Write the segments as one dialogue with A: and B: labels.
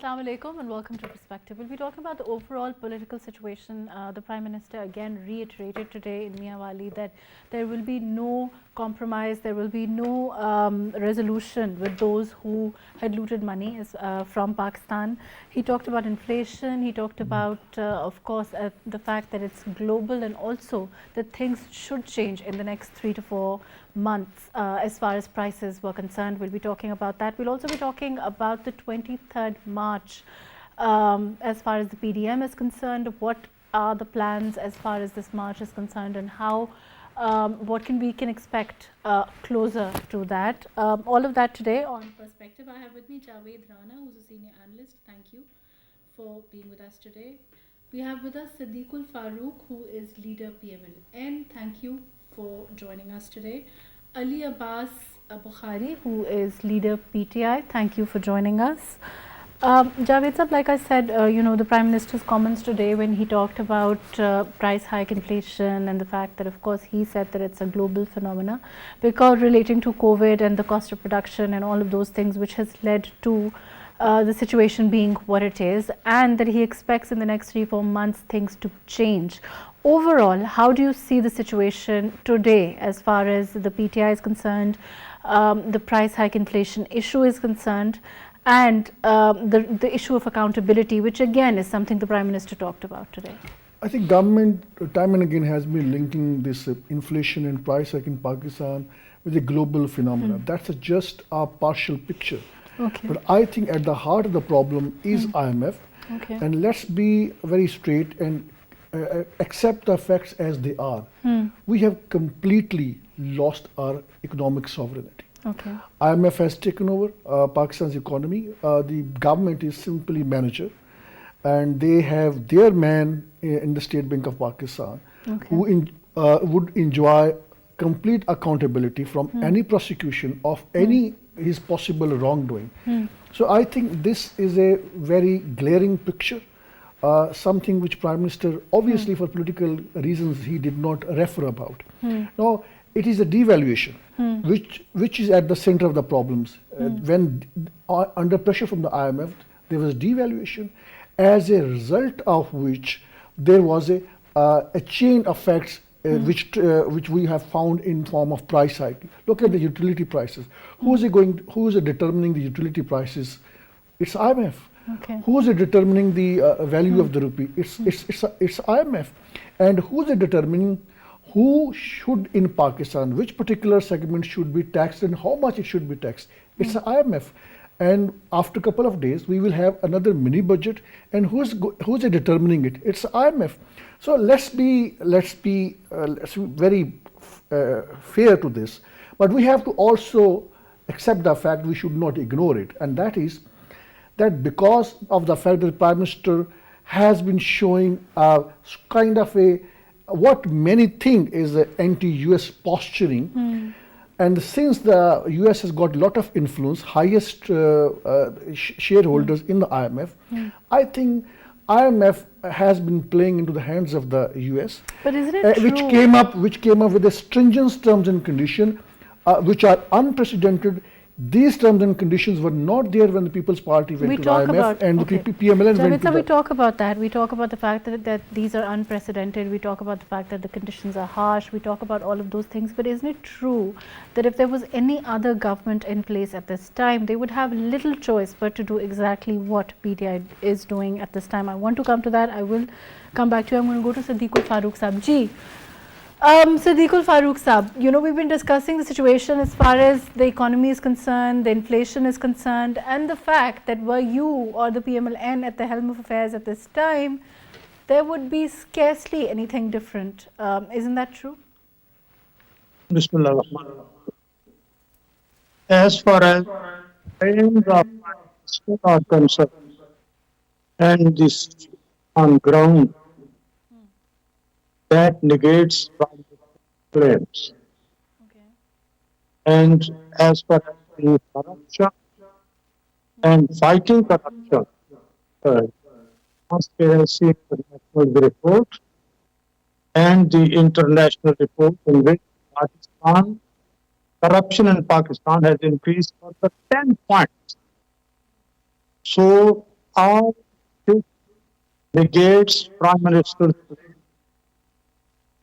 A: Assalamu alaikum and welcome to Perspective. We'll be talking about the overall political situation. The Prime Minister again reiterated today in Miawali that there will be no compromise, there will be no resolution with those who had looted money from Pakistan. He talked about inflation, he talked about, of course, the fact that it's global and also that things should change in the next 3 to 4 months as far as prices were concerned. We'll be talking about that. We'll also be talking about the 23rd March as far as the PDM is concerned. What are the plans as far as this march is concerned, and how what we can expect closer to that. All of that today on Perspective. I have with me Javed Rana, who's a senior analyst. Thank you for being with us today. We have with us Siddiqul Farooq, who is leader PMLN. Thank you for joining us today. Ali Abbas Bukhari, who is leader PTI. Thank you for joining us. Javed Sahab, like I said, the Prime Minister's comments today when he talked about price hike, inflation, and the fact that, of course, he said that it's a global phenomena because relating to COVID and the cost of production and all of those things, which has led to the situation being what it is, and that he expects in the next 3-4 months things to change. Overall, how do you see the situation today as far as the PTI is concerned, the price hike inflation issue is concerned, and the issue of accountability, which again is something the Prime Minister talked about today?
B: I think government time and again has been linking this inflation and price hike in Pakistan with a global phenomenon. That's just a partial picture.
A: Okay.
B: But I think at the heart of the problem is IMF.
A: Okay.
B: And let's be very straight and accept the facts as they are. We have completely lost our economic sovereignty.
A: Okay.
B: IMF has taken over Pakistan's economy. The government is simply manager, and they have their man in the State Bank of Pakistan,
A: Okay.
B: who would enjoy complete accountability from any prosecution of any his possible wrongdoing. So I think this is a very glaring picture, something which Prime Minister, obviously for political reasons, he did not refer about. Now, it is a devaluation, which is at the center of the problems. When under pressure from the IMF, there was devaluation, as a result of which there was a chain effects which we have found in form of price hike. Look at the utility prices. Who is determining the utility prices? It's IMF.
A: Okay.
B: Who is determining the value of the rupee? It's IMF. And who is determining who should in Pakistan, which particular segment should be taxed and how much it should be taxed? It's IMF. And after a couple of days, we will have another mini budget. And who's determining it? It's IMF. So let's be very fair to this. But we have to also accept the fact we should not ignore it. And that is that because of the fact that the Prime Minister has been showing kind of what many think is anti-US posturing. And since the US has got a lot of influence, highest shareholders in the IMF, I think IMF has been playing into the hands of the US,
A: But isn't it true?
B: which came up with a stringent terms and conditions, which are unprecedented. These terms and conditions were not there when the People's Party went to the IMF and the PMLN went to
A: we
B: the...
A: talk about that. We talk about the fact that these are unprecedented. We talk about the fact that the conditions are harsh. We talk about all of those things. But isn't it true that if there was any other government in place at this time, they would have little choice but to do exactly what PTI is doing at this time? I want to come to that. I will come back to you. I'm going to go to Siddiqul Farooq Sahab. Ji. Siddiqul Farooq Sahab, we've been discussing the situation as far as the economy is concerned, the inflation is concerned, and the fact that were you or the PMLN at the helm of affairs at this time, there would be scarcely anything different. Isn't that true?
C: Bismillah ar-Rahman ar-Rahim. As far as aims of Pakistan are concerned, and this on ground, that negates claims.
A: Okay.
C: And as far as the corruption and fighting corruption, Transparency International report and the international report in which Pakistan, corruption in Pakistan has increased further 10 points. So all this negates Prime Minister's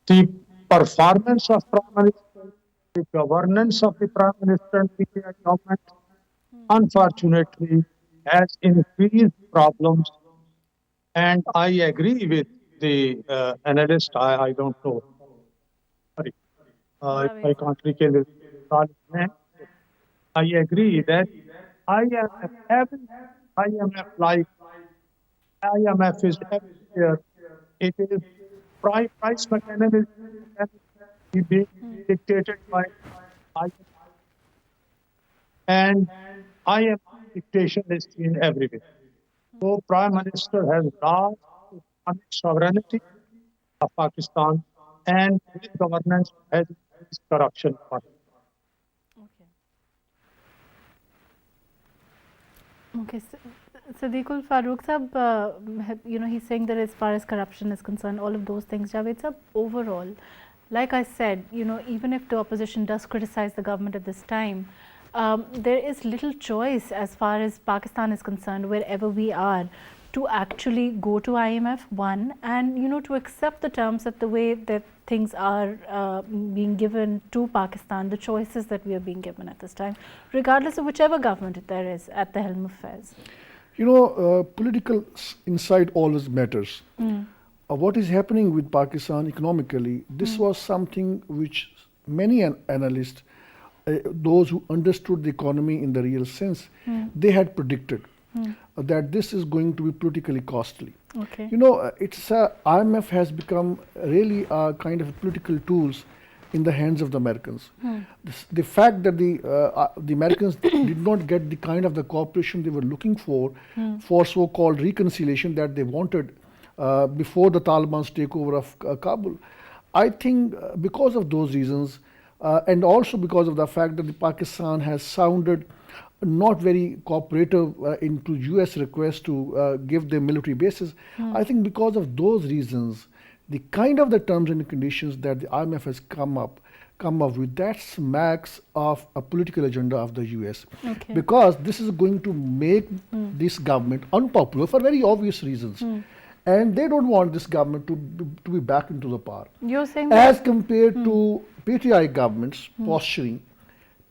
C: the performance of Prime Minister, the governance of the Prime Minister and PTI government, unfortunately, has increased problems. And I agree with the analyst. I don't know. Sorry, I
A: Javed.
C: can't recall his name. I agree that IMF, every IMF like IMF is everywhere. It is price mechanism being dictated by IMF, and IMF dictation is seen everywhere. So Prime Minister has lost economic sovereignty of Pakistan, and his governance has increased corruption.
A: Okay. Okay, Sadiqul Farooq Sab, he's saying that as far as corruption is concerned, all of those things, Javed Sab, overall, like I said, even if the opposition does criticize the government at this time, there is little choice as far as Pakistan is concerned, wherever we are, to actually go to IMF, one, and, to accept the terms that the way that things are being given to Pakistan, the choices that we are being given at this time, regardless of whichever government there is at the helm of affairs.
B: Political insight always matters. What is happening with Pakistan economically, this was something which many analysts, those who understood the economy in the real sense, they had predicted that this is going to be politically costly.
A: Okay.
B: IMF has become really a kind of political tools in the hands of the Americans. The fact that the Americans did not get the kind of the cooperation they were looking for so-called reconciliation that they wanted before the Taliban's takeover of Kabul. I think because of those reasons, and also because of the fact that Pakistan has sounded not very cooperative into US requests to give them military bases, I think because of those reasons, the kind of the terms and conditions that the IMF has come up with, that smacks of a political agenda of the US.
A: Okay.
B: Because this is going to make this government unpopular for very obvious reasons. And they don't want this government to be back into the power.
A: You're saying
B: as compared to PTI governments posturing,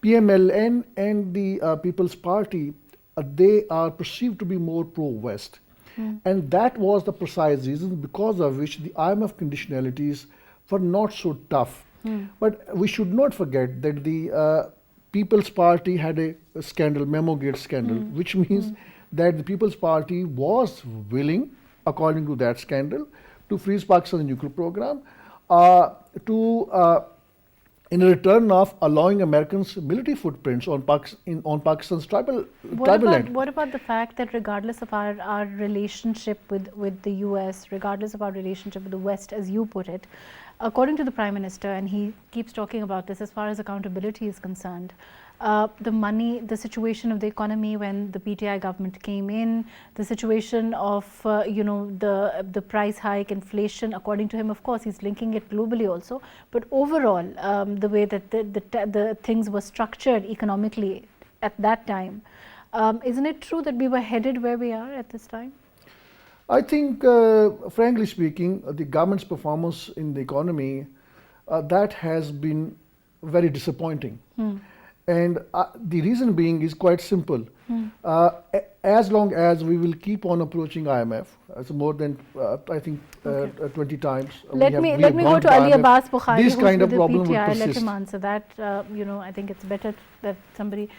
B: PMLN and the People's Party, they are perceived to be more pro-West. And that was the precise reason because of which the IMF conditionalities were not so tough. But we should not forget that the People's Party had a scandal, Memogate scandal, which means that the People's Party was willing, according to that scandal, to freeze Pakistan's nuclear program, in return of allowing Americans military footprints on Pakistan's tribal land.
A: What about the fact that regardless of our relationship with the US, regardless of our relationship with the West, as you put it, according to the Prime Minister, and he keeps talking about this as far as accountability is concerned, the situation of the economy when the PTI government came in, the situation of the price hike, inflation, according to him, of course, he's linking it globally also, but overall, the way that the things were structured economically at that time, isn't it true that we were headed where we are at this time?
B: I think, frankly speaking, the government's performance in the economy, that has been very disappointing. And the reason being is quite simple. As long as we will keep on approaching IMF, as more than I think 20 times.
A: Let me go to Ali Abbas Bukhari,
B: this kind of
A: the
B: problem
A: PTI.
B: will persist.
A: Let him answer that. I think it's better that somebody.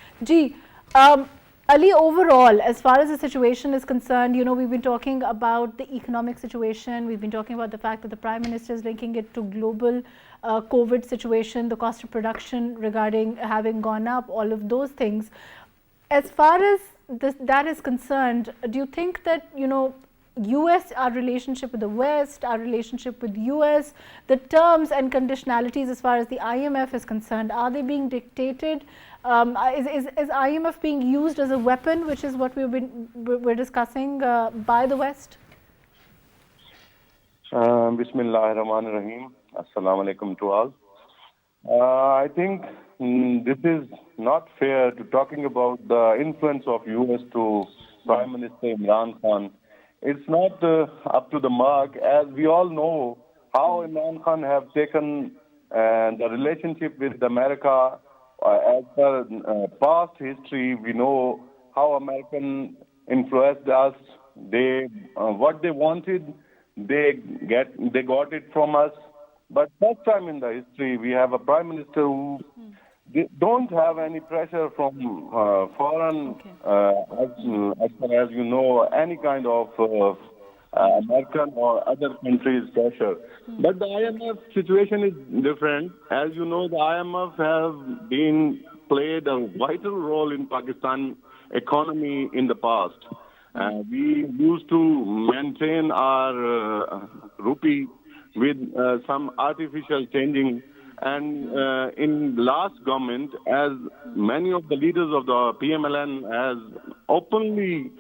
A: Ali, overall, as far as the situation is concerned, we've been talking about the economic situation. We've been talking about the fact that the Prime Minister is linking it to global COVID situation, the cost of production regarding having gone up, all of those things. As far as that is concerned, do you think that, US, our relationship with the West, our relationship with US, the terms and conditionalities as far as the IMF is concerned, are they being dictated? Is IMF being used as a weapon, which is what we're discussing, by the West?
D: Bismillahirrahmanirrahim. Assalamu alaikum to all. I think this is not fair to talking about the influence of US to Prime Minister Imran Khan. It's not up to the mark, as we all know how Imran Khan have taken the relationship with America. As per past history, we know how American influenced us. They what they wanted, they got it from us. But first time in the history, we have a prime minister who don't have any pressure from foreign,
A: Okay.
D: as far as you know, any kind of American or other countries' pressure. But the IMF situation is different. As you know, the IMF have been played a vital role in Pakistan economy in the past. We used to maintain our rupee with some artificial changing. And in last government, as many of the leaders of the PMLN has openly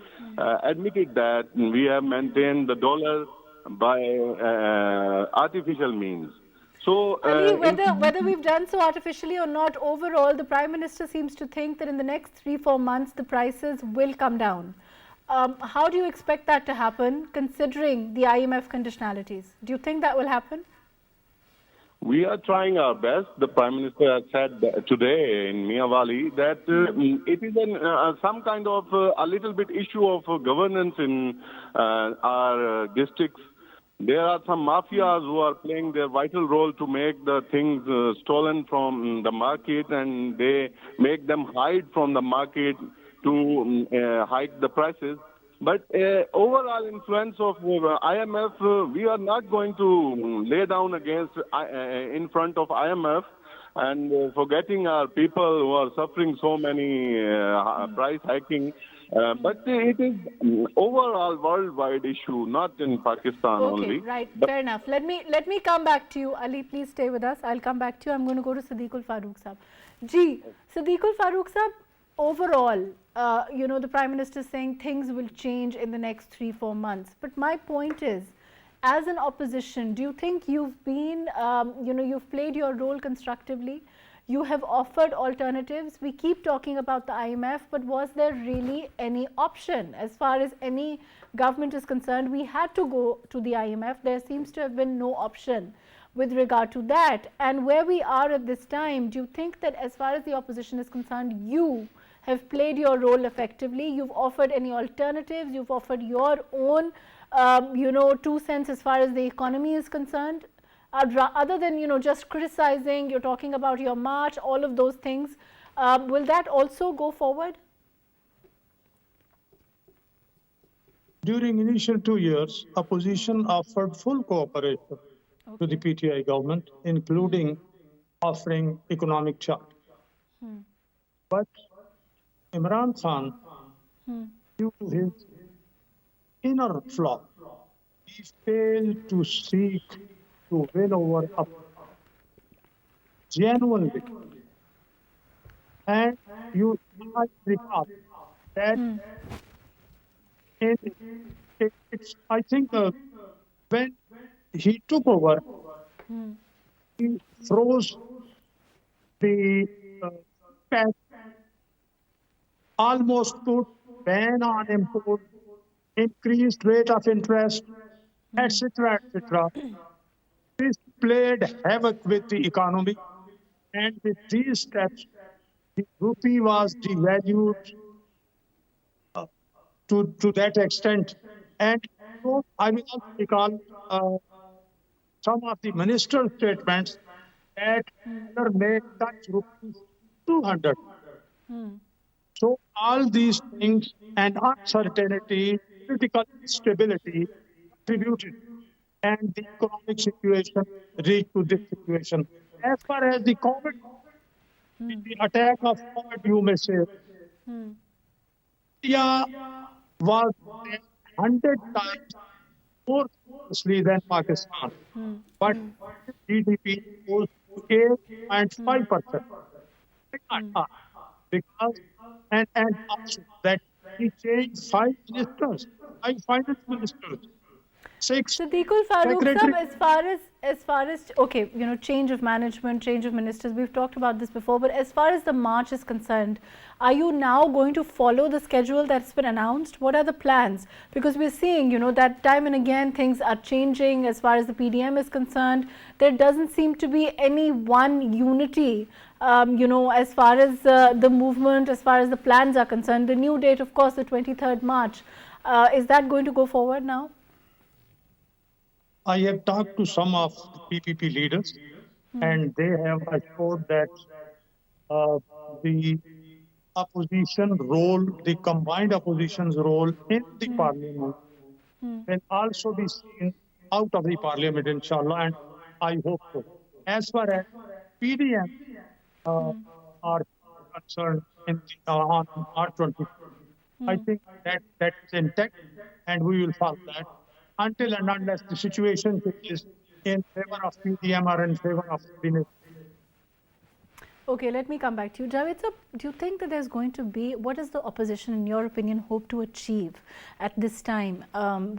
D: admitted that we have maintained the dollar by artificial means. So,
A: Ali,
D: in
A: whether we've done so artificially or not, overall, the Prime Minister seems to think that in the next 3-4 months, the prices will come down. How do you expect that to happen, considering the IMF conditionalities? Do you think that will happen?
D: we are trying our best. The Prime Minister has said today in Miawali that it is some kind of a little bit issue of governance in our districts. There are some mafias who are playing their vital role to make the things stolen from the market, and they make them hide from the market to hike the prices. But overall influence of IMF, we are not going to lay down against in front of IMF and forgetting our people who are suffering so many price hiking. But it is overall worldwide issue, not in Pakistan only.
A: Okay, right, fair enough. Let me come back to you. Ali, please stay with us. I'll come back to you. I'm going to go to Siddiqul Farooq Saab. Ji, Siddiqul Farooq Saab, overall, the Prime Minister is saying things will change in the next 3-4 months. But my point is, as an opposition, do you think you've been, you've played your role constructively? You have offered alternatives. We keep talking about the IMF, but was there really any option? As far as any government is concerned, we had to go to the IMF. There seems to have been no option with regard to that. And where we are at this time, do you think that as far as the opposition is concerned, you have played your role effectively? You've offered any alternatives? You've offered your own, 2 cents as far as the economy is concerned? Other than, just criticizing, you're talking about your march, all of those things. Will that also go forward?
C: During initial 2 years, opposition offered full cooperation to the PTI government, including offering economic chart. But Imran Khan, due to his inner flaw, he failed to seek to win over genuinely. And you might recall that I think when he took over, he froze the cash, almost put ban on import, increased rate of interest, etc., etc. This played havoc with the economy, and with these steps, the rupee was devalued to that extent. And I will also recall some of the minister's statements that may touch rupees 200. So all these things and uncertainty, political instability contributed, and the economic situation reached to this situation. As far as the COVID, the attack of COVID, you may say, India was 100 times more costly than Pakistan, but GDP was 8.5%. Because and also that he changed 5 ministers, 5 finance ministers. Six
A: Siddiqul Farooq
C: secretary.
A: sahab, as far as okay, you know, change of management, change of ministers, we've talked about this before, but as far as the march is concerned, are you now going to follow the schedule that's been announced? What are the plans? Because we're seeing, you know, that time and again things are changing as far as the PDM is concerned. There doesn't seem to be any one unity, you know, as far as the movement, as far as the plans are concerned. The new date, of course, the 23rd March. Is that going to go forward now?
C: I have talked to some of the PPP leaders, and they have assured that the opposition role, the combined opposition's role in the parliament, will also be seen out of the parliament, inshallah, and I hope so. As far as PDM are concerned on R20, I think that is intact, and we will follow that until and unless the situation is in favor of PDM or in favor of the.
A: Okay, let me come back to you. Javed sir, do you think that there's going to be, what does the opposition, in your opinion, hope to achieve at this time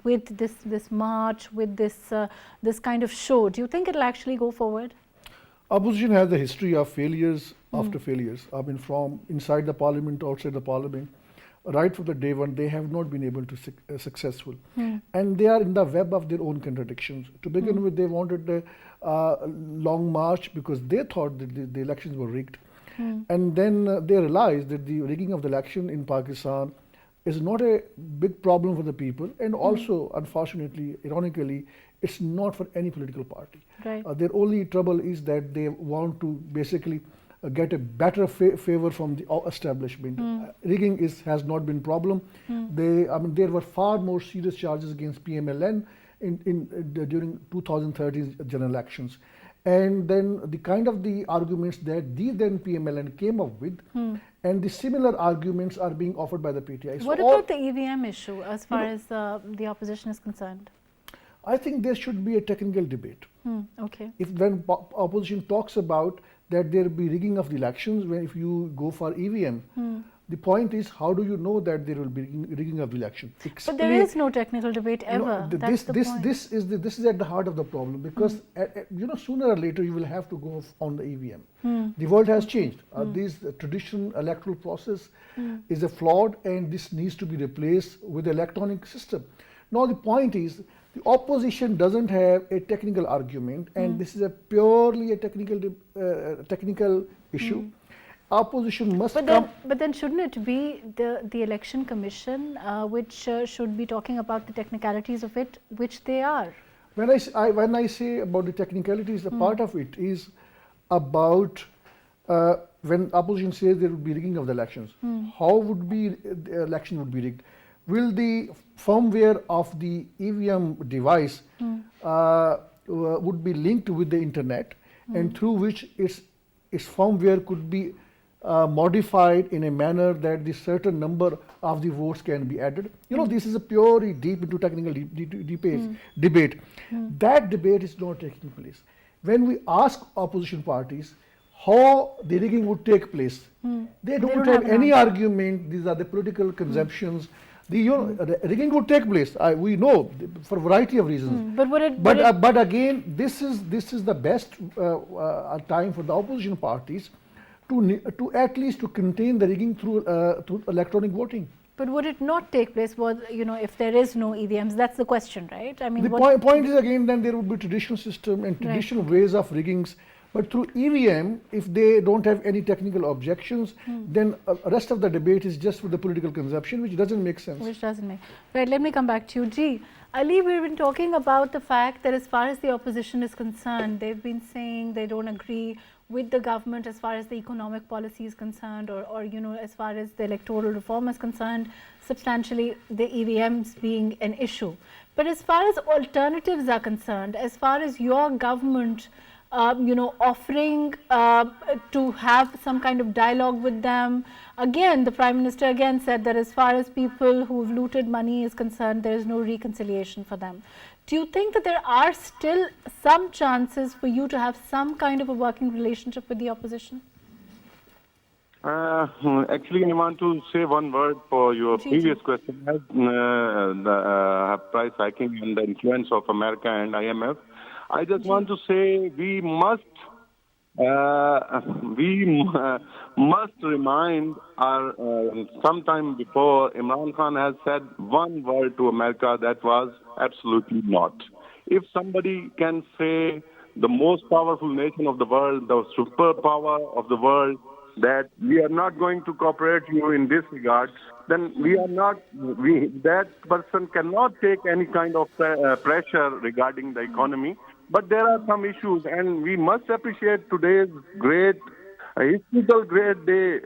A: with this march, with this kind of show? Do you think it'll actually go forward?
B: Opposition has a history of failures after failures. I mean, from inside the parliament, outside the parliament, right from the day one, they have not been able to successful, and they are in the web of their own contradictions. To begin with, they wanted a long march because they thought that the elections were rigged, and then they realized that the rigging of the election in Pakistan is not a big problem for the people, and also, unfortunately, ironically, it's not for any political party.
A: Right.
B: Their only trouble is that they want to basically get a better favor from the establishment. Rigging has not been problem. There were far more serious charges against PMLN during 2013 general elections, and then the kind of the arguments that the then PMLN came up with, and the similar arguments are being offered by the PTI.
A: What about the EVM issue as far as the opposition is concerned?
B: I think there should be a technical debate.
A: Okay.
B: If when opposition talks about that there will be rigging of the elections, if you go for EVM, the point is, how do you know that there will be rigging of the election?
A: But there is no technical debate ever. That's the point.
B: This is at the heart of the problem, because you know, sooner or later you will have to go on the EVM. The world has changed. This traditional electoral process is a flawed, and this needs to be replaced with electronic system. Now the point is, the opposition doesn't have a technical argument, and this is a purely a technical issue. Opposition must come.
A: But then shouldn't it be the election commission which should be talking about the technicalities of it, which they are?
B: When I say about the technicalities, a part of it is about when opposition says there will be rigging of the elections. How would be the election would be rigged? Will the firmware of the EVM device would be linked with the internet, and through which its firmware could be modified in a manner that the certain number of the votes can be added? You know, this is a purely deep into technical debate. That debate is not taking place. When we ask opposition parties how the rigging would take place, they don't have any argument. These are the political conceptions. The rigging would take place. We know for a variety of reasons. But again, this is the best time for the opposition parties to at least to contain the rigging through electronic voting.
A: But would it not take place? If there is no EVMs, that's the question, right? I mean,
B: the point is, again, then there would be traditional system and traditional ways of riggings. But through EVM, if they don't have any technical objections, then rest of the debate is just for the political consumption, which doesn't make sense.
A: Which doesn't make. Right, let me come back to you. Ji, Ali, we've been talking about the fact that as far as the opposition is concerned, they've been saying they don't agree with the government as far as the economic policy is concerned, or as far as the electoral reform is concerned, substantially the EVMs being an issue. But as far as alternatives are concerned, as far as your government offering to have some kind of dialogue with them. Again, the Prime Minister again said that as far as people who've looted money is concerned, there is no reconciliation for them. Do you think that there are still some chances for you to have some kind of a working relationship with the opposition?
D: Actually, I want to say one word for your
A: Ji,
D: previous
A: ji.
D: question, the price hiking and the influence of America and IMF. I just want to say we must remind our sometime before Imran Khan has said one word to America that was absolutely not. If somebody can say the most powerful nation of the world, the superpower of the world, that we are not going to cooperate you in this regard, then we are not. That person cannot take any kind of pressure regarding the economy. But there are some issues, and we must appreciate today's great historical great day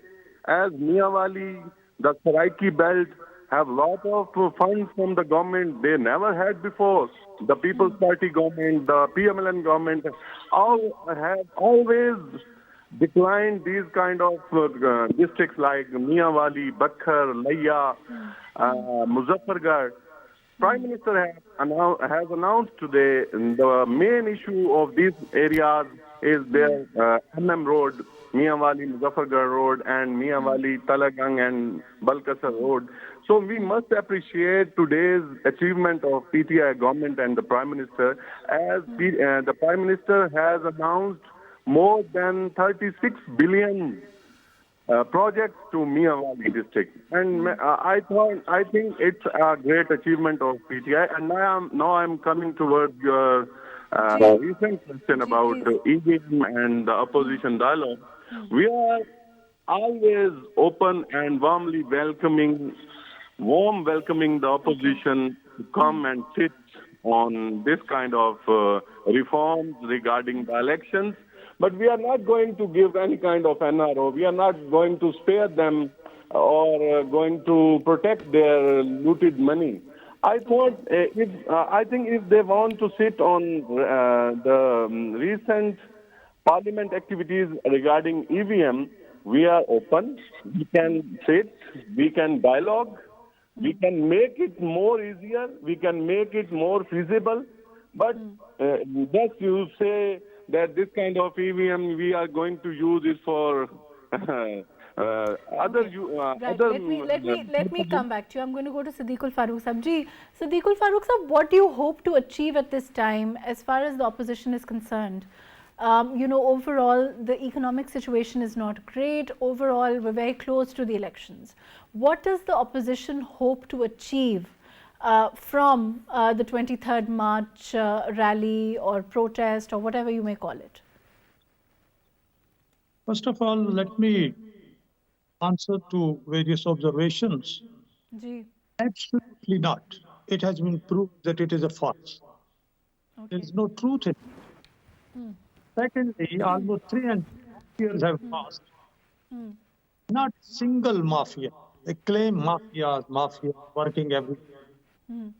D: as Miyawali, the Saraiki belt have lot of funds from the government they never had before. The People's Party government, the PMLN government, all have always declined these kind of districts like Miyawali, Bakhar, Laya, Muzaffargarh. Prime Minister has announced today the main issue of these areas is their MM Road, Miyawali Muzaffargarh Road, and Miyawali Talagang and Balkasar Road. So we must appreciate today's achievement of PTI government and the Prime Minister, as the Prime Minister has announced more than 36 billion projects to Miyawali district, and I think it's a great achievement of PTI. And now I'm coming towards your recent question about
A: please.
D: EVM and the opposition dialogue. We are always open and warm welcoming the opposition to come and sit on this kind of reforms regarding the elections. But we are not going to give any kind of NRO. We are not going to spare them or going to protect their looted money. I think if they want to sit on the recent parliament activities regarding EVM, we are open. We can sit. We can dialogue. We can make it more easier. We can make it more feasible. But just you say that this kind of EVM we are going to use it for other.
A: Right. Let me come back to you. I'm going to go to Siddiqul Farooq Sahab. Ji, Siddiqul Farooq Sahab, what do you hope to achieve at this time as far as the opposition is concerned? Overall, the economic situation is not great. Overall, we're very close to the elections. What does the opposition hope to achieve from the 23rd March rally or protest or whatever you may call it?
C: First of all, let me answer to various observations.
A: Ji.
C: Absolutely not. It has been proved that it is a farce.
A: Okay.
C: There is no truth in it. Secondly, almost 3.5 years have passed. Not single mafia. They claim mafia working everywhere.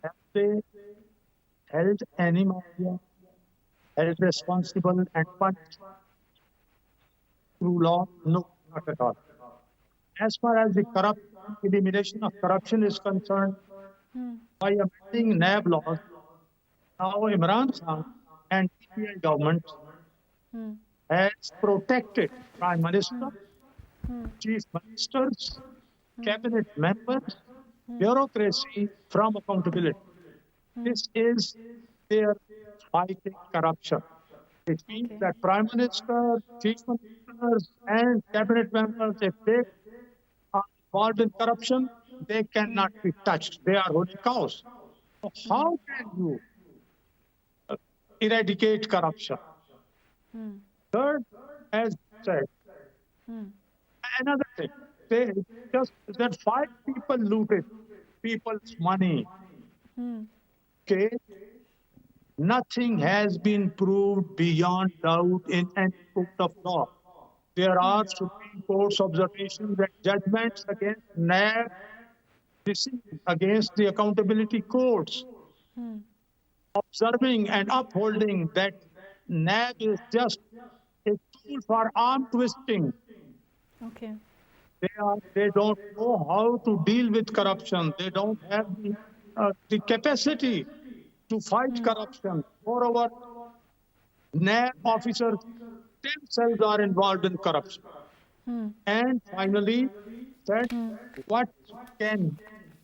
C: Have they held any mafia, held responsible and punished through law? No, not at all. As far as the elimination of corruption is concerned, by amending NAB laws, now Imran Khan and PTI government has protected Prime Minister, Chief Ministers, Cabinet members, bureaucracy from accountability. This is their fighting corruption. It means that Prime Minister, Chief Ministers, and Cabinet members, if they are involved in corruption, they cannot be touched. They are holy cows. So how can you eradicate corruption? Third, as said, another thing, they just that 5 people looted people's money. Okay, nothing has been proved beyond doubt in any court of law. There are Supreme Court's observations and judgments against NAB, against the accountability courts, observing and upholding that NAB is just a tool for arm twisting.
A: Okay.
C: They don't know how to deal with corruption. They don't have the capacity to fight corruption. Moreover, NAB officers themselves are involved in corruption. And finally, said what can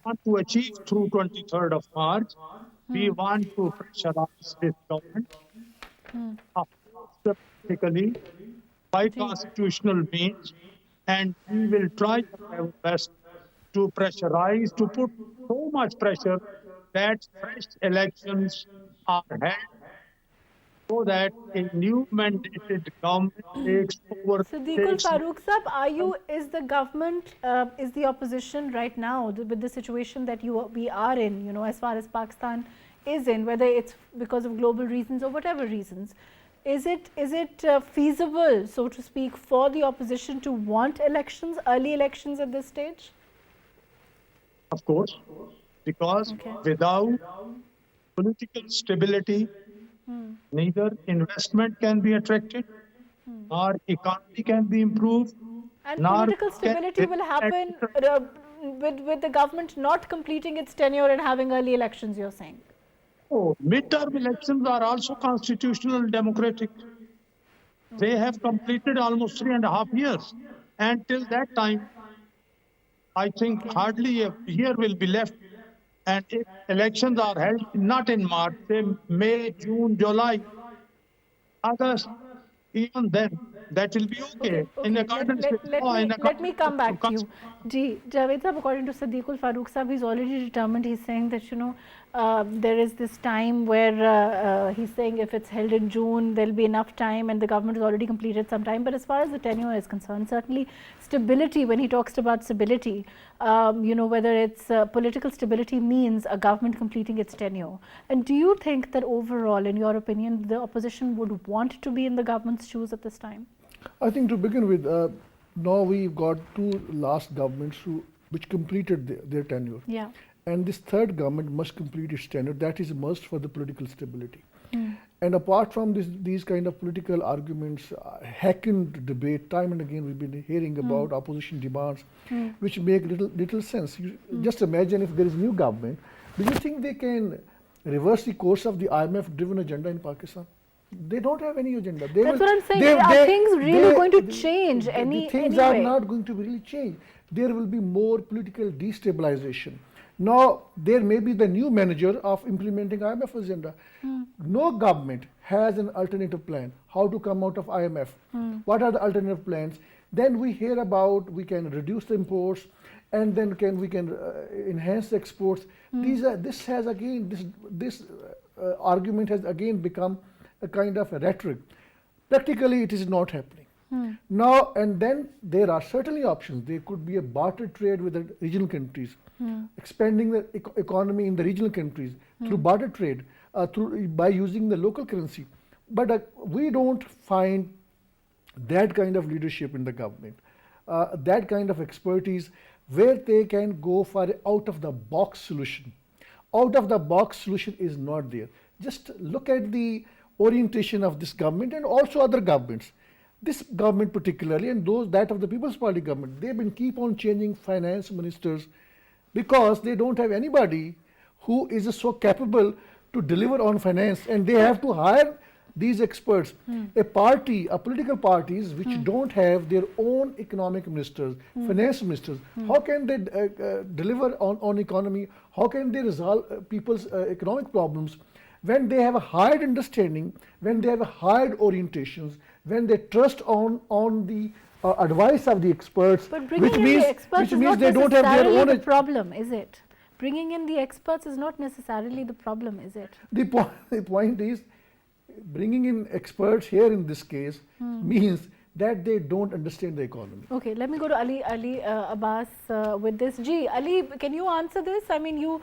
C: want to achieve through 23rd of March. We want to pressurize this government, of course, politically, by
A: ji
C: constitutional means, and we will try our best to pressurize, to put so much pressure that fresh elections are held so that a new mandated government takes over,
A: Siddiqul
C: takes
A: Farooq Sab, are you, is the government, is the opposition right now with the situation that we are in, you know, as far as Pakistan is in, whether it's because of global reasons or whatever reasons, is it feasible, so to speak, for the opposition to want elections, early elections at this stage?
C: of course, because
A: Okay.
C: without political stability, neither investment can be attracted, nor economy can be improved,
A: And
C: nor
A: political
C: can
A: stability will happen with the government not completing its tenure and having early elections, you're saying?
C: midterm elections are also constitutional democratic. They have completed almost 3.5 years. And till that time, I think
A: Okay.
C: hardly a year will be left. And if elections are held not in March, say May, June, July, August, even then, that will be okay
A: Okay,
C: in
A: okay.
C: accordance with law, in
A: Let me
C: accordance
A: come
C: with
A: back to you. Ji, Javed Sahab, according to Siddiqul Farooq Sahab, he's already determined. He's saying that, you know, there is this time where he's saying if it's held in June, there'll be enough time, and the government has already completed some time. But as far as the tenure is concerned, certainly stability, when he talks about stability, you know, whether it's political stability means a government completing its tenure. And do you think that overall, in your opinion, the opposition would want to be in the government's shoes at this time?
B: I think to begin with, now we've got two last governments which completed their tenure.
A: Yeah.
B: And this third government must complete its tenure. That is a must for the political stability. And apart from these kind of political arguments, hackened debate, time and again we've been hearing about opposition demands, which make little sense. Just imagine if there is new government, do you think they can reverse the course of the IMF-driven agenda in Pakistan? They don't have any agenda.
A: That's what I'm saying. Are things really going to change
B: the things
A: anyway?
B: are not going to really change. There will be more political destabilization. Now, there may be the new manager of implementing IMF agenda. No government has an alternative plan, how to come out of IMF. What are the alternative plans? Then we hear about we can reduce the imports, and then we can enhance the exports. This argument has again become a kind of a rhetoric. Practically, it is not happening. Now, and then there are certainly options. There could be a barter trade with the regional countries, expanding the economy in the regional countries through barter trade, by using the local currency. But we don't find that kind of leadership in the government, that kind of expertise where they can go for an out-of-the-box solution. Out-of-the-box solution is not there. Just look at the orientation of this government and also other governments. This government particularly, and that of the People's Party government, they've been keep on changing finance ministers because they don't have anybody who is so capable to deliver on finance, and they have to hire these experts. Political parties which don't have their own economic ministers, finance ministers, how can they deliver on economy? How can they resolve people's economic problems when they have a higher understanding, when they have a higher orientations, when they trust on the advice of the experts,
A: But bringing in the experts is not
B: they don't have their
A: necessarily
B: own.
A: the problem, is it? Bringing in the experts is not necessarily the problem, is it?
B: The point is, bringing in experts here in this case means that they don't understand the economy.
A: Okay, let me go to Ali Abbas with this. Ji, Ali, can you answer this? I mean, you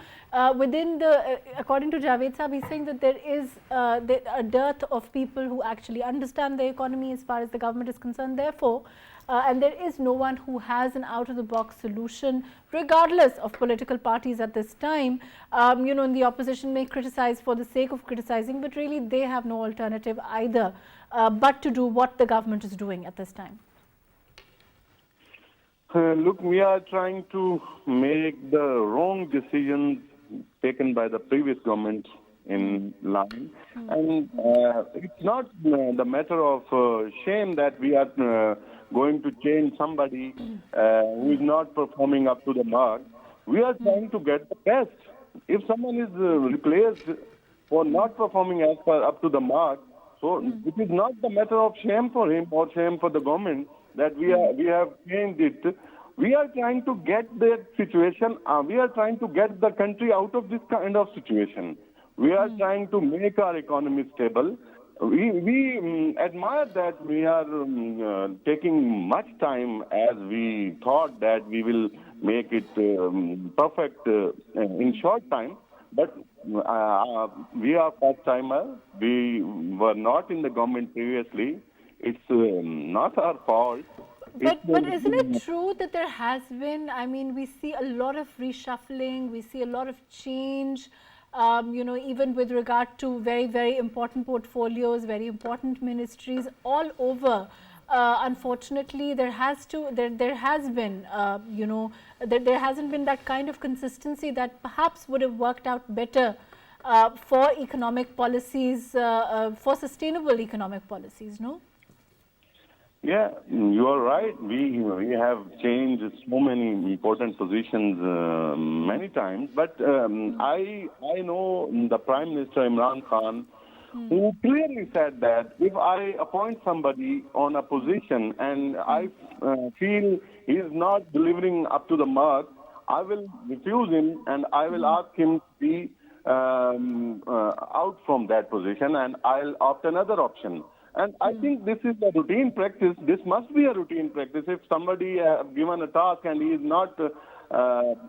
A: within the according to Javed Sahab, he's saying that there is a dearth of people who actually understand the economy as far as the government is concerned. Therefore, and there is no one who has an out-of-the-box solution, regardless of political parties at this time. You know, and the opposition may criticize for the sake of criticizing, but really they have no alternative either, but to do what the government is doing at this time.
D: Look, we are trying to make the wrong decisions taken by the previous government in line. And it's not the matter of shame that we are going to change somebody who is not performing up to the mark. We are trying to get the best. If someone is replaced for not performing as per up to the mark, so it is not the matter of shame for him or shame for the government that we have changed it. We are trying to get that situation. We are trying to get the country out of this kind of situation. We are trying to make our economy stable. We admire that we are taking much time as we thought that we will make it perfect in short time. But we are first timer. We were not in the government previously. It's not our fault.
A: But isn't it true that there has been, I mean, we see a lot of reshuffling, we see a lot of change, even with regard to very, very important portfolios, very important ministries all over. Unfortunately, there has been, there hasn't been that kind of consistency that perhaps would have worked out better for economic policies, for sustainable economic policies, no?
D: Yeah, you are right. We have changed so many important positions many times. But I know the Prime Minister Imran Khan, who clearly said that if I appoint somebody on a position and I feel he is not delivering up to the mark, I will refuse him and I will ask him to be out from that position and I'll opt another option. And I think this is a routine practice. This must be a routine practice. If somebody given a task and he is not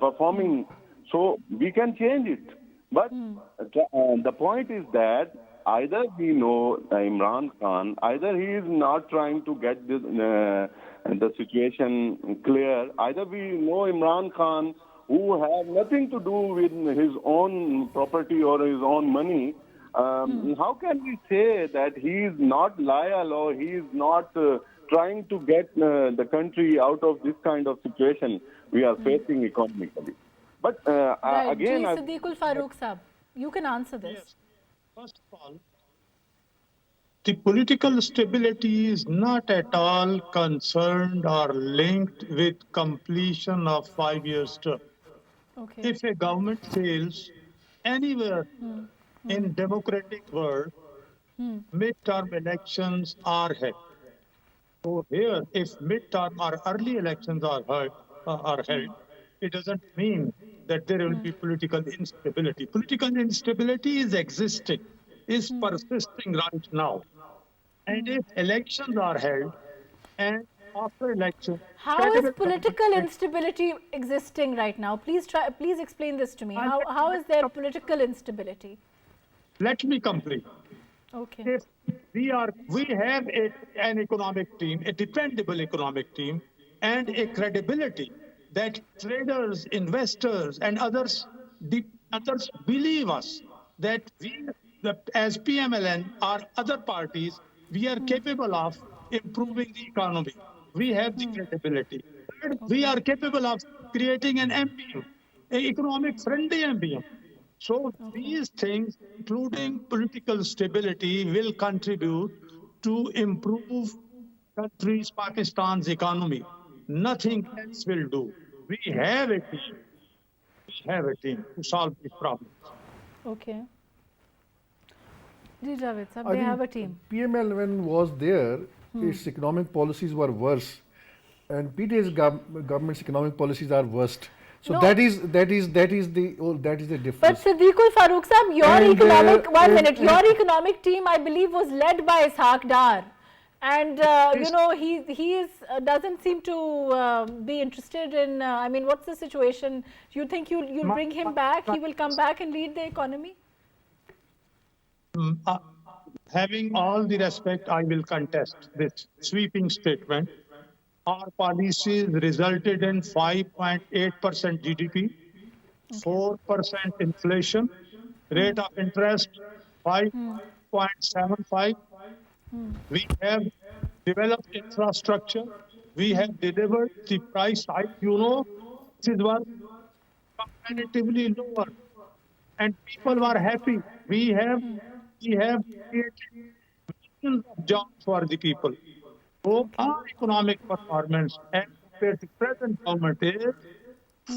D: performing, so we can change it. But the point is that either we know Imran Khan, either he is not trying to get this, the situation clear, either we know Imran Khan who have nothing to do with his own property or his own money. How can we say that he is not loyal or he is not trying to get the country out of this kind of situation we are facing economically? But
A: Right.
D: again,
A: Ji Siddiqul Farooq Sahab, you can answer this.
C: Yes. First of all, the political stability is not at all concerned or linked with completion of 5 years term.
A: Okay.
C: If a government fails anywhere in democratic world, midterm elections are held. So here, if midterm or early elections are held, it doesn't mean that there will be political instability. Political instability is existing, is persisting right now. And if elections are held, and after election,
A: How is
C: credible
A: political
C: government-
A: instability existing right now? Please explain this to me.
C: I'll
A: How
C: let
A: is
C: you
A: there
C: come-
A: political instability?
C: Let me complete.
A: Okay.
C: If we have an economic team, a dependable economic team, and a credibility that traders, investors, and others believe us that as PMLN or other parties, we are capable of improving the economy. We have the credibility. Third, we are capable of creating an MBM, an economic friendly MBM. So these things, including political stability, will contribute to improve countries, Pakistan's economy. Nothing else will do. We have a team. We have a team to solve these problems.
A: Okay. Ji Javed Sahab,
B: I
A: they
B: think
A: have a team.
B: PML when was there, its economic policies were worse, and PT's government's economic policies are worst. So
A: No.
B: that is the difference.
A: But Siddiqul Farooq Sahab, your
B: And,
A: economic, one
B: and-
A: minute, your economic team, I believe, was led by Ishaq Dar. And, he doesn't seem to be interested in, I mean, what's the situation? You think you'll bring him back? He will come back and lead the economy?
C: Having all the respect, I will contest this sweeping statement. Our policies resulted in 5.8% GDP, 4% inflation, rate of interest 5.75. We have developed infrastructure. We have delivered the price hike. This is one comparatively lower and people were happy. We have created millions of jobs for the people. So
A: Okay.
C: our economic performance as compared to present government is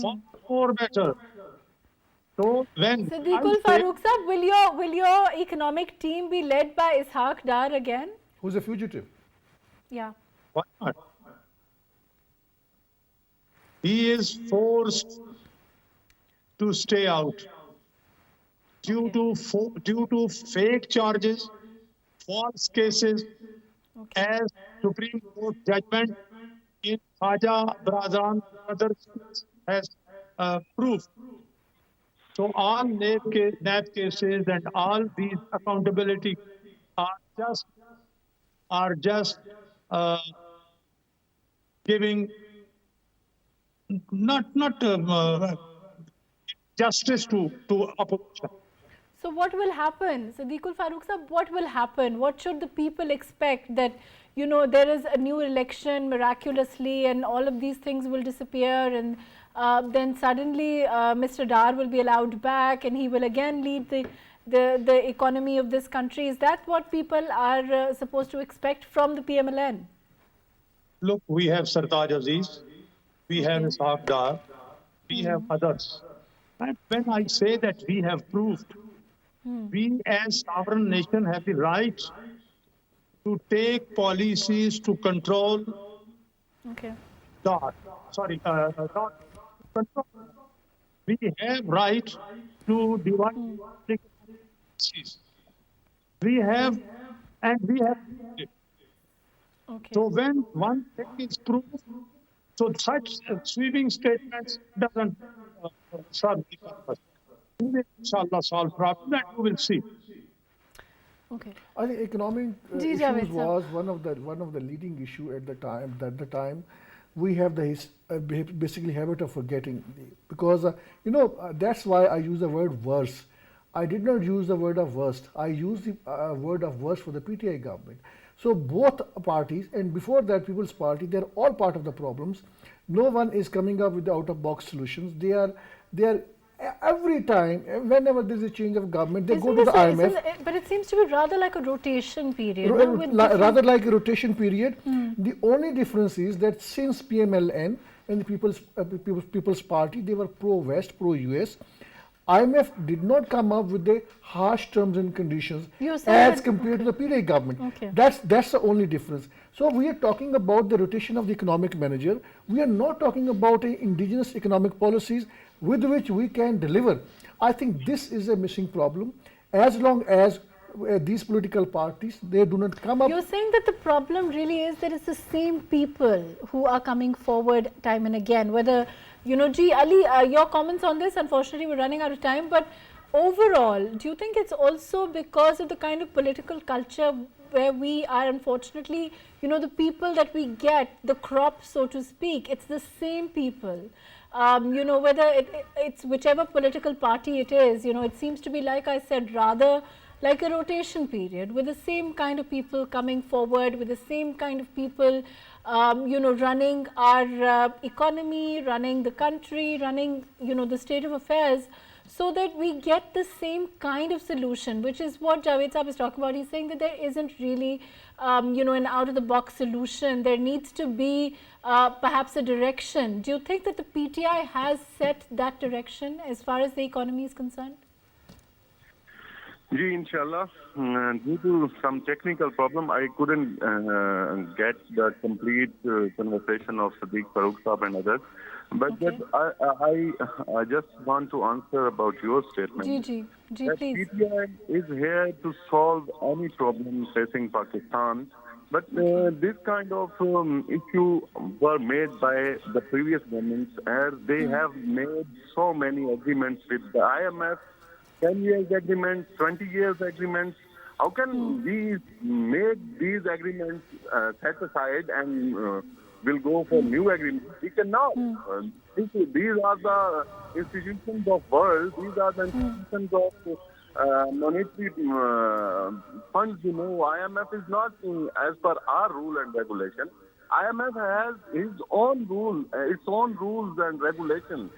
C: far more better. So when I
A: Siddiqul
C: say,
A: Farooq sir, will your economic team be led by Ishaq Dar again?
B: Who's a fugitive?
A: Yeah.
C: why not? He is forced to stay out
A: Okay.
C: due to fake charges, false cases,
A: Okay.
C: as Supreme Court judgment in Khaja Brazan others has proved. So all NAP cases and all these accountability are just are just uh, giving not justice to opposition.
A: So what will happen, Siddiqul Farooq sir? What will happen? What should the people expect? That there is a new election miraculously, and all of these things will disappear, and then suddenly Mr. Dar will be allowed back, and he will again lead the economy of this country. Is that what people are supposed to expect from the PMLN?
C: Look, we have Sartaj Aziz, we have
A: Okay.
C: Ishaq Dar, we have others. And when I say that we have proved, we as sovereign nation have the right to take policies to control
A: Okay.
C: Dar. Sorry, not control. We have right to divide the policies. We have, and we have.
A: Okay.
C: So when one thing is proved, so such sweeping statements doesn't serve the purpose. We will, inshallah, solve problem, and you will see.
A: Okay.
B: I think economic
A: Ji,
B: issues
A: Javed sir.
B: was one of the leading issue at the time. At the time, we have the basically habit of forgetting because that's why I use the word worse. I did not use the word of worst. I used the word of worst for the PTI government. So both parties, and before that People's Party, they're all part of the problems. No one is coming up with the out-of-box solutions. They are every time, whenever there's a change of government, they go to the IMF.
A: But it seems to be rather like a rotation period. No, with different-
B: Rather like a rotation period. The only difference is that since PMLN and the People's Party, they were pro-West, pro-US. IMF did not come up with the harsh terms and conditions
A: You said
B: as
A: that-
B: compared to the PDI government.
A: Okay.
B: That's the only difference. So we are talking about the rotation of the economic manager. We are not talking about indigenous economic policies with which we can deliver. I think this is a missing problem. As long as these political parties, they do not come up.
A: You're saying that the problem really is that it's the same people who are coming forward time and again. Whether, G. Ali, your comments on this, unfortunately we're running out of time, but overall, do you think it's also because of the kind of political culture where we are, unfortunately, the people that we get, the crop, so to speak, it's the same people. Whether it's whichever political party it is, it seems to be, like I said, rather like a rotation period with the same kind of people coming forward, with the same kind of people, running our economy, running the country, running, the state of affairs, so that we get the same kind of solution, which is what Javed Saab is talking about. He's saying that there isn't really, an out-of-the-box solution. There needs to be perhaps a direction. Do you think that the PTI has set that direction as far as the economy is concerned?
D: Ji, inshallah. Due to some technical problem, I couldn't get the complete conversation of Siddiq Farooq Saab and others. But
A: Okay.
D: I just want to answer about your statement.
A: G,
D: That
A: please.
D: PTI is here to solve any problem facing Pakistan. But this kind of issue were made by the previous governments, and they have made so many agreements with the IMF, 10 years agreements, 20 years agreements. How can we make these agreements set aside and will go for new agreements? We cannot. These are the institutions of world. These are the institutions of monetary funds. IMF is not as per our rule and regulation. IMF has its own rules and regulations.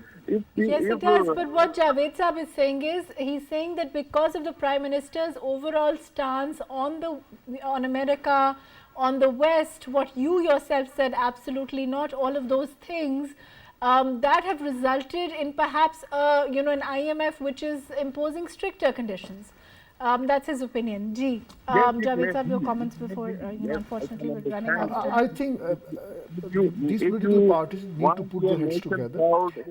A: Yes, it does. But what Javed Saab is saying is, he's saying that because of the Prime Minister's overall stance on America, on the West, what you yourself said, absolutely not, all of those things, that have resulted in perhaps, an IMF which is imposing stricter conditions. That's his opinion. Ji, Javed Saab, your comments before, unfortunately, we're running out of time.
B: I think these political parties need to put their heads together,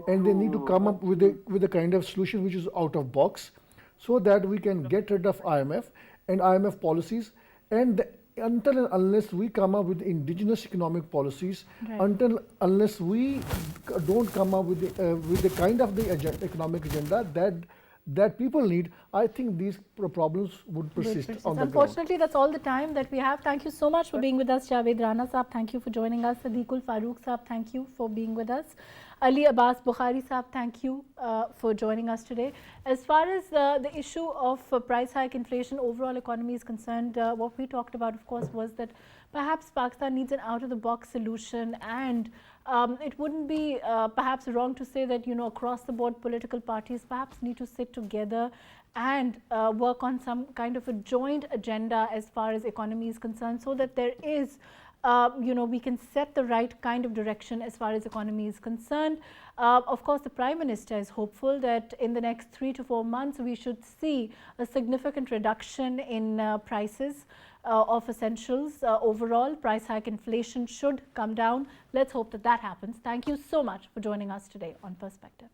B: and they need to come up with a kind of solution which is out of box, so that we can get rid of IMF and IMF policies. And until and unless we come up with indigenous economic policies,
A: Right.
B: unless we don't come up with the kind of economic agenda that people need, I think these problems would persist on the ground.
A: Unfortunately, that's all the time that we have. Thank you so much for being with us, Javed Rana Saab. Thank you for joining us. Sadiqul Farooq Saab, thank you for being with us. Ali Abbas Bukhari Saab, thank you for joining us today. As far as the issue of price hike, inflation, overall economy is concerned, what we talked about, of course, was that perhaps Pakistan needs an out-of-the-box solution, and it wouldn't be perhaps wrong to say that, across the board political parties perhaps need to sit together and work on some kind of a joint agenda as far as economy is concerned, so that there is we can set the right kind of direction as far as economy is concerned. Of course, the Prime Minister is hopeful that in the next 3 to 4 months we should see a significant reduction in prices of essentials. Overall price hike, inflation should come down. Let's hope that that happens. Thank you so much for joining us today on Perspective.